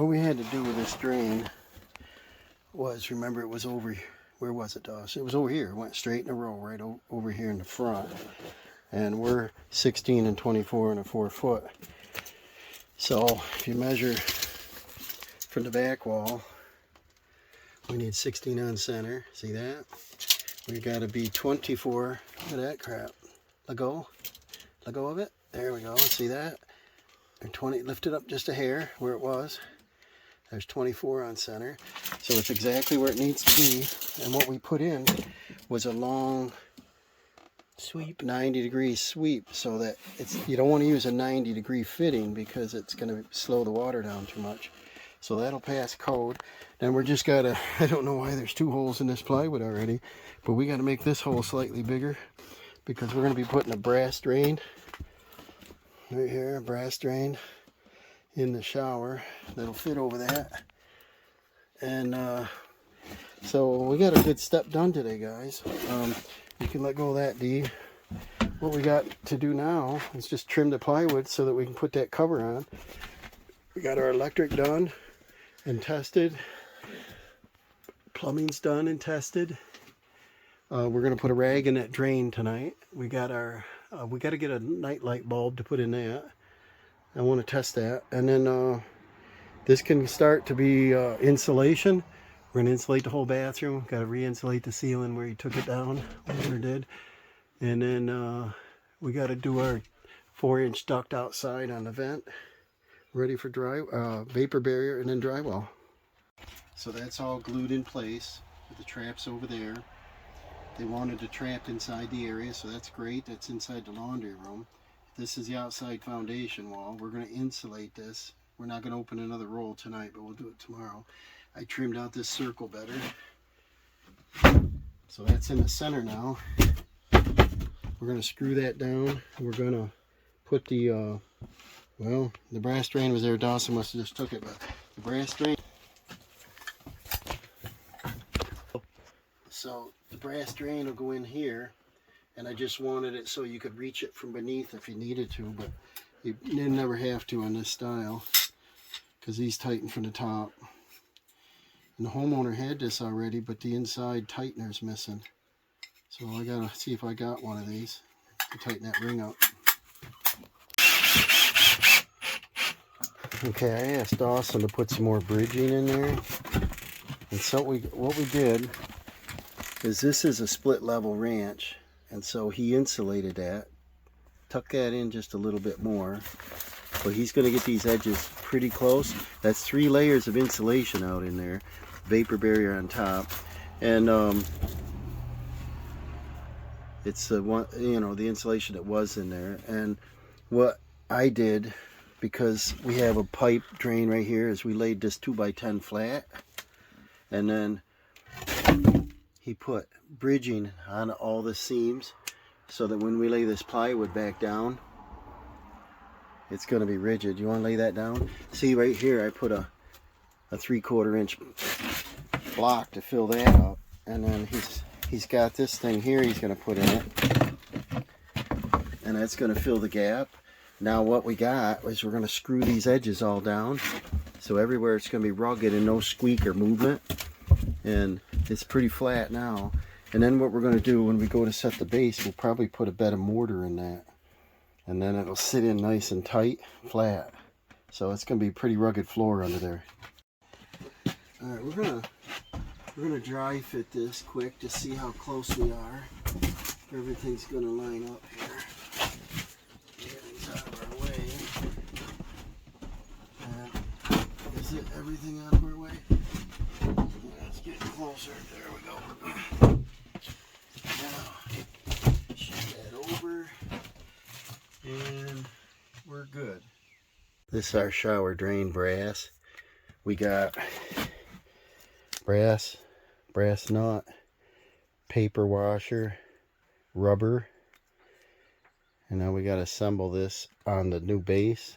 what we had to do with this drain was, remember, it was over, where was it, Doss? It was over here. It went straight in a row right over here in the front. And we're 16 and 24 and a 4 foot. So if you measure from the back wall, we need 16 on center. See that? We got to be 24. Look at that crap. Let go of it. There we go. See that? And 20. Lift it up just a hair where it was. There's 24 on center. So it's exactly where it needs to be. And what we put in was a long sweep, 90-degree sweep, so that you don't want to use a 90-degree fitting because it's going to slow the water down too much. So that'll pass code. Then we're just gotta, I don't know why there's 2 holes in this plywood already, but we got to make this hole slightly bigger because we're going to be putting a brass drain right here, a brass drain in the shower that'll fit over that. And so we got a good step done today, guys. You can let go of that, D. What we got to do now is just trim the plywood so that we can put that cover on. We got our electric done and tested. Plumbing's done and tested. We're gonna put a rag in that drain tonight. We got our, we got to get a night light bulb to put in that. I want to test that, and then this can start to be insulation. We're gonna insulate the whole bathroom. Got to re-insulate the ceiling where you took it down, whatever it did, and then we got to do our 4-inch duct outside on the vent, ready for vapor barrier, and then drywall. So that's all glued in place with the traps over there. They wanted it trapped inside the area, so that's great. That's inside the laundry room. This is the outside foundation wall. We're going to insulate this. We're not going to open another roll tonight, but we'll do it tomorrow. I trimmed out this circle better. So that's in the center now. We're going to screw that down. We're going to put the, well, the brass drain was there. Dawson must have just took it, but the brass drain. So the brass drain will go in here, and I just wanted it so you could reach it from beneath if you needed to, but you never have to on this style because these tighten from the top. And the homeowner had this already, but the inside tightener's missing. So I gotta see if I got one of these to tighten that ring up. Okay, I asked Dawson to put some more bridging in there. And so what we did is, this is a split level ranch, and so he insulated that, tuck that in just a little bit more. But he's going to get these edges pretty close. That's 3 layers of insulation out in there, vapor barrier on top, and it's the one, you know, the insulation that was in there. And what I did, because we have a pipe drain right here, is we laid this 2x10 flat, and then he put bridging on all the seams so that when we lay this plywood back down, it's going to be rigid. You want to lay that down? See right here, I put a 3/4 inch block to fill that up, and then he's got this thing here he's going to put in it, and that's going to fill the gap. Now what we got is we're going to screw these edges all down, so everywhere it's going to be rugged and no squeak or movement, and it's pretty flat now. And then what we're going to do when we go to set the base, we'll probably put a bed of mortar in that, and then it'll sit in nice and tight, flat. So it's going to be a pretty rugged floor under there. All right, we're gonna dry fit this quick to see how close we are. Everything's going to line up here. Everything's out of our way. And is it everything out of our way? It's getting closer. There we go. Now, shift that over, and we're good. This is our shower drain brass. We got brass nut, paper washer, rubber, and now we got to assemble this on the new base.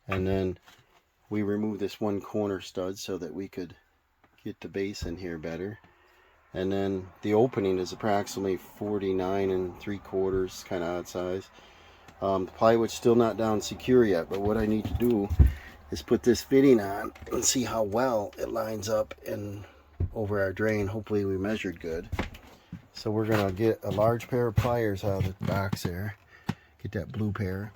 And then we remove this one corner stud so that we could get the base in here better. And then the opening is approximately 49 3/4, kind of odd size. The plywood's still not down secure yet, but what I need to do is put this fitting on and see how well it lines up and over our drain. Hopefully we measured good. So we're gonna get a large pair of pliers out of the box there. Get that blue pair.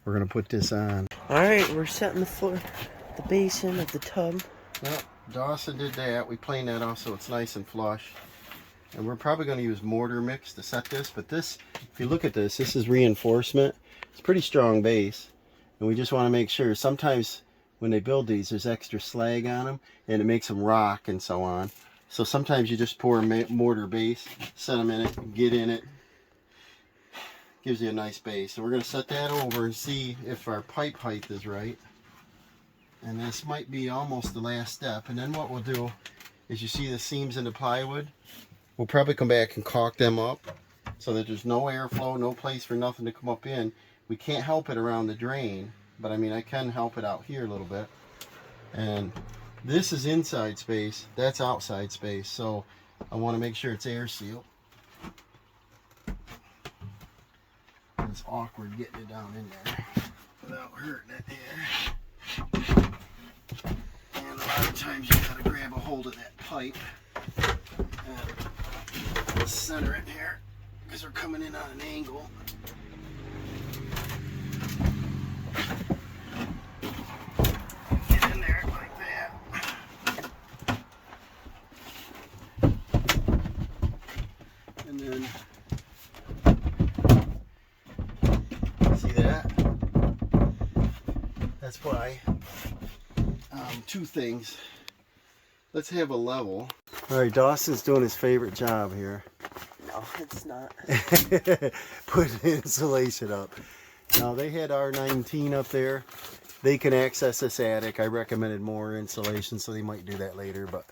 We're gonna put this on. All right, we're setting the floor, the basin of the tub. Well, Dawson did that. We planed that off so it's nice and flush. And we're probably going to use mortar mix to set this. But this, if you look at this, this is reinforcement. It's a pretty strong base. And we just want to make sure. Sometimes when they build these, there's extra slag on them. And it makes them rock and so on. So sometimes you just pour a mortar base, set them in it, get in it. Gives you a nice base. So we're going to set that over and see if our pipe height is right. And this might be almost the last step. And then what we'll do is, you see the seams in the plywood? We'll probably come back and caulk them up so that there's no airflow, no place for nothing to come up in. We can't help it around the drain, but I mean, I can help it out here a little bit. And this is inside space, that's outside space. So I want to make sure it's air sealed. It's awkward getting it down in there without hurting it there. And a lot of times you gotta grab a hold of that pipe and center it here because we're coming in on an angle. Get in there like that. And then see that? That's why two things. Let's have a level. All right, Dawson's doing his favorite job here. No, it's not. Putting insulation up. Now they had R19 up there. They can access this attic. I recommended more insulation, so they might do that later. But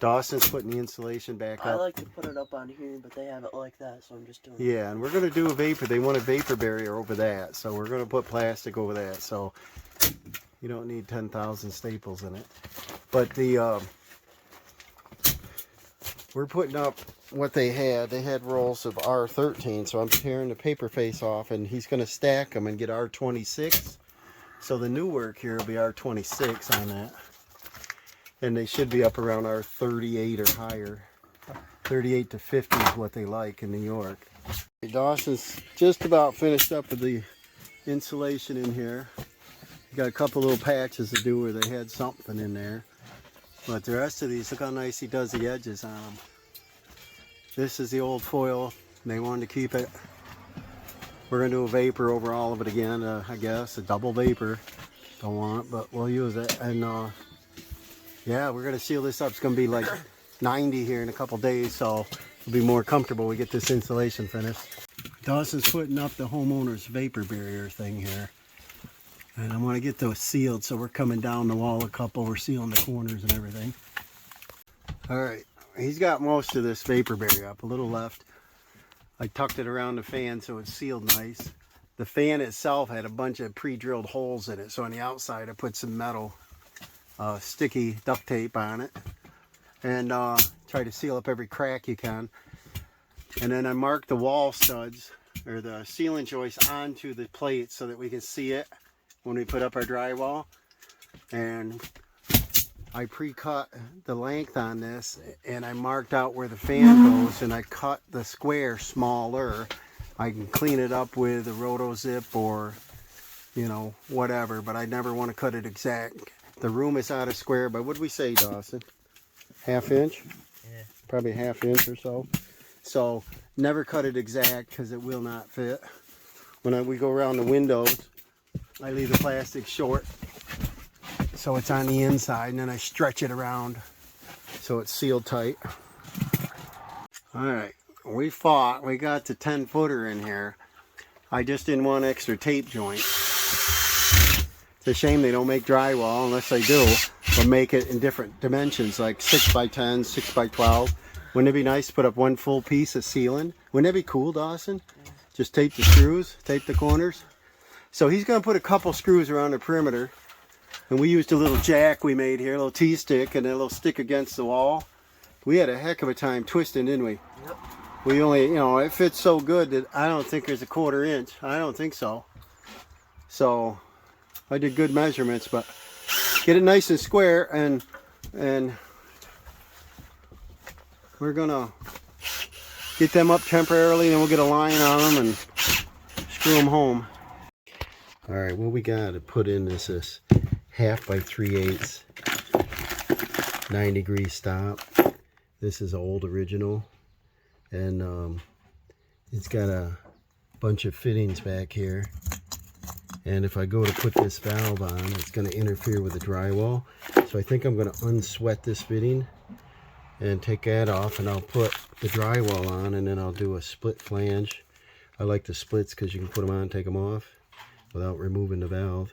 Dawson's putting the insulation back up. I like to put it up on here, but they have it like that, so I'm just doing it. Yeah, and we're going to do a vapor. They want a vapor barrier over that, so we're going to put plastic over that. So you don't need 10,000 staples in it. But the we're putting up what they had. They had rolls of R13, so I'm tearing the paper face off, and he's going to stack them and get R26. So the new work here will be R26 on that. And they should be up around R38 or higher. 38 to 50 is what they like in New York. Dawson's just about finished up with the insulation in here. Got a couple little patches to do where they had something in there. But the rest of these, look how nice he does the edges on them. This is the old foil. They wanted to keep it. We're going to do a vapor over all of it again, I guess. A double vapor. Don't want it, but we'll use it. And yeah, we're going to seal this up. It's going to be like 90 here in a couple days, so it'll be more comfortable when we get this insulation finished. Dawson's putting up the homeowner's vapor barrier thing here. And I want to get those sealed, so we're coming down the wall a couple. We're sealing the corners and everything. All right, he's got most of this vapor barrier up, a little left. I tucked it around the fan so it's sealed nice. The fan itself had a bunch of pre-drilled holes in it, so on the outside I put some metal sticky duct tape on it. And try to seal up every crack you can. And then I marked the wall studs, or the ceiling joists, onto the plate so that we can see it when we put up our drywall. And I pre-cut the length on this, and I marked out where the fan goes, and I cut the square smaller. I can clean it up with a roto zip or, you know, whatever, but I never want to cut it exact. The room is out of square, but what did we say, Dawson? Half inch? Yeah. Probably half inch or so. So never cut it exact because it will not fit. When we go around the windows, I leave the plastic short so it's on the inside, and then I stretch it around so it's sealed tight. Alright, we fought. We got the 10-footer in here. I just didn't want extra tape joint. It's a shame they don't make drywall unless they do, but make it in different dimensions, like 6x10, 6x12. Wouldn't it be nice to put up one full piece of ceiling? Wouldn't that be cool, Dawson? Yeah. Just tape the screws, tape the corners. So he's going to put a couple screws around the perimeter. And we used a little jack we made here, a little T-stick, and a little stick against the wall. We had a heck of a time twisting, didn't we? Yep. We only, you know, it fits so good that I don't think there's a 1/4 inch. I don't think so. So I did good measurements, but get it nice and square, and we're gonna get them up temporarily, and we'll get a line on them and screw them home. All right, what we got to put in is this 1/2 by 3/8 9-degree stop. This is old original, and it's got a bunch of fittings back here. And if I go to put this valve on, it's going to interfere with the drywall. So I think I'm going to unsweat this fitting and take that off, and I'll put the drywall on, and then I'll do a split flange. I like the splits because you can put them on and take them off without removing the valve.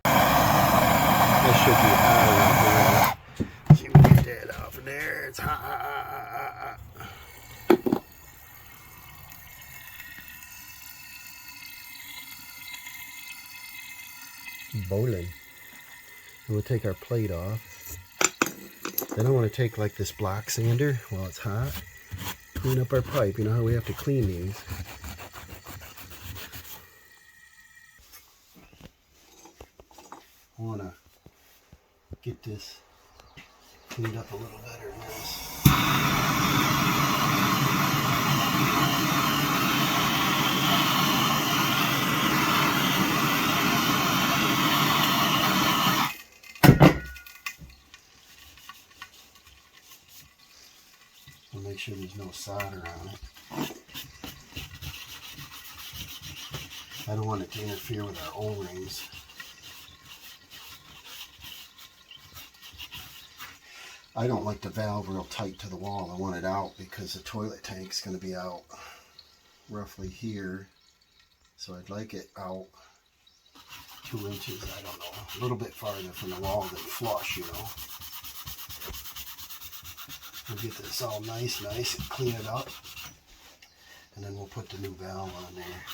That should be hot enough there. See if we can get that off of there. It's hot. Boiling. And we'll take our plate off. Then I want to take like this block sander while it's hot, clean up our pipe. You know how we have to clean these. I want to get this cleaned up a little better than this. I'll make sure there's no solder on it. I don't want it to interfere with our O-rings. I don't like the valve real tight to the wall. I want it out because the toilet tank's going to be out roughly here. So I'd like it out 2 inches, I don't know, a little bit farther from the wall than flush, you know. We'll get this all nice and clean it up. And then we'll put the new valve on there.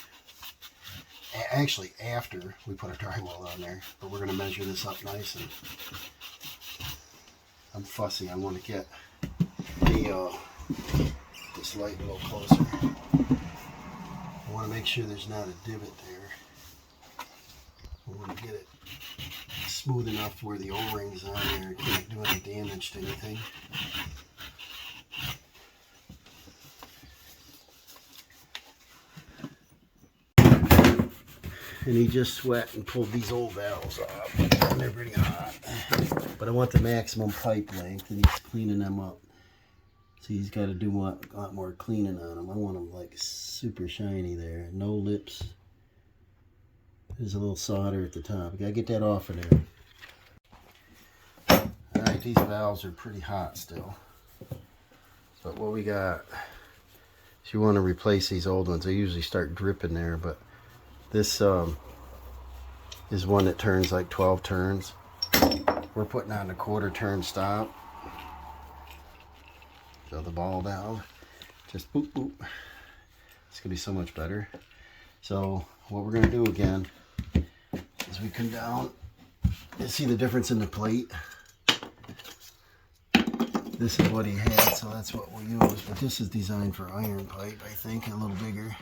Actually, after we put our drywall on there. But we're going to measure this up nice, and I'm fussy. I want to get the this light a little closer. I want to make sure there's not a divot there. I want to get it smooth enough where the O-rings on there can't do any damage to anything. And he just sweat and pulled these old valves off. And they're pretty hot. But I want the maximum pipe length, and he's cleaning them up. So he's got to do a lot more cleaning on them. I want them like super shiny there. No lips. There's a little solder at the top. Got to get that off of there. Alright, these valves are pretty hot still. But what we got, if you want to replace these old ones, they usually start dripping there, but this is one that turns like 12 turns. We're putting on a 1/4 turn stop. So the ball valve, just boop boop. It's gonna be so much better. So what we're gonna do again is we come down and see the difference in the plate. This is what he had, so that's what we'll use. But this is designed for iron pipe, I think, a little bigger.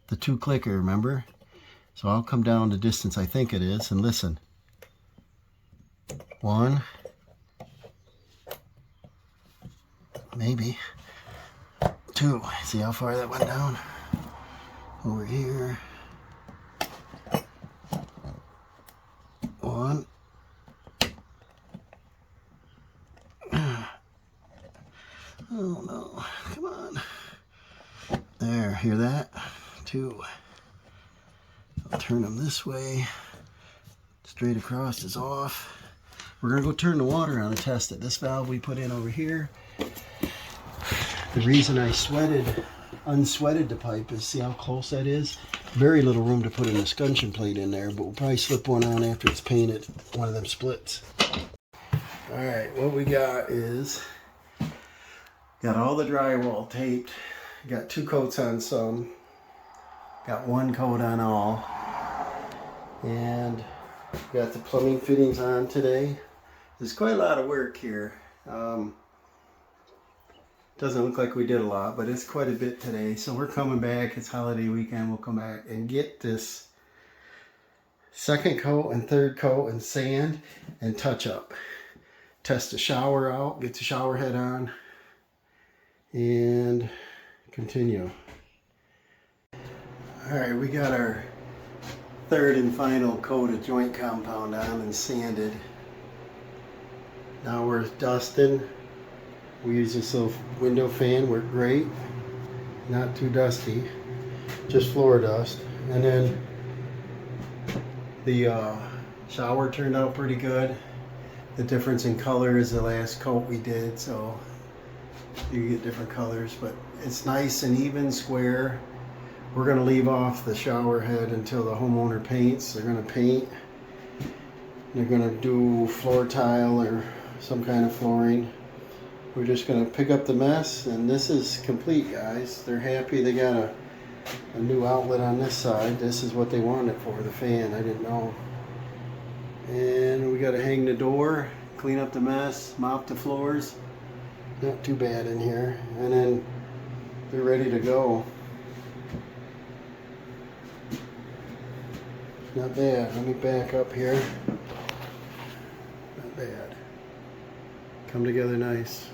The 2-clicker, remember? So I'll come down the distance I think it is, and listen. 1, maybe 2. See how far that went down? Over here. 1. Oh no, come on. There, hear that? 2. I'll turn them this way. Straight across is off. We're gonna go turn the water on and test it. This valve we put in over here. The reason I unsweated the pipe is, see how close that is? Very little room to put an escutcheon plate in there, but we'll probably slip one on after it's painted, one of them splits. Alright, what we got is, got all the drywall taped, got 2 coats on some, got 1 coat on all, and got the plumbing fittings on today. There's quite a lot of work here. Doesn't look like we did a lot, but it's quite a bit today. So we're coming back. It's holiday weekend. We'll come back and get this second coat and third coat and sand and touch up. Test the shower out, get the shower head on, and continue. Alright, we got our third and final coat of joint compound on and sanded. Now we're dusting. We use this little window fan, worked great. Not too dusty, just floor dust. And then the shower turned out pretty good. The difference in color is the last coat we did, so you get different colors, but it's nice and even, square. We're going to leave off the shower head until the homeowner paints. They're going to paint. They're going to do floor tile or some kind of flooring. We're just going to pick up the mess, and this is complete, guys. They're happy. They got a new outlet on this side. This is what they wanted for, the fan. I didn't know. And we got to hang the door, clean up the mess, mop the floors. Not too bad in here. And then they're ready to go. Not bad. Let me back up here. Not bad. Come together nice.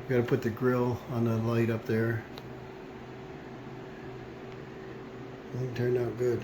We got to put the grill on the light up there. I think it turned out good.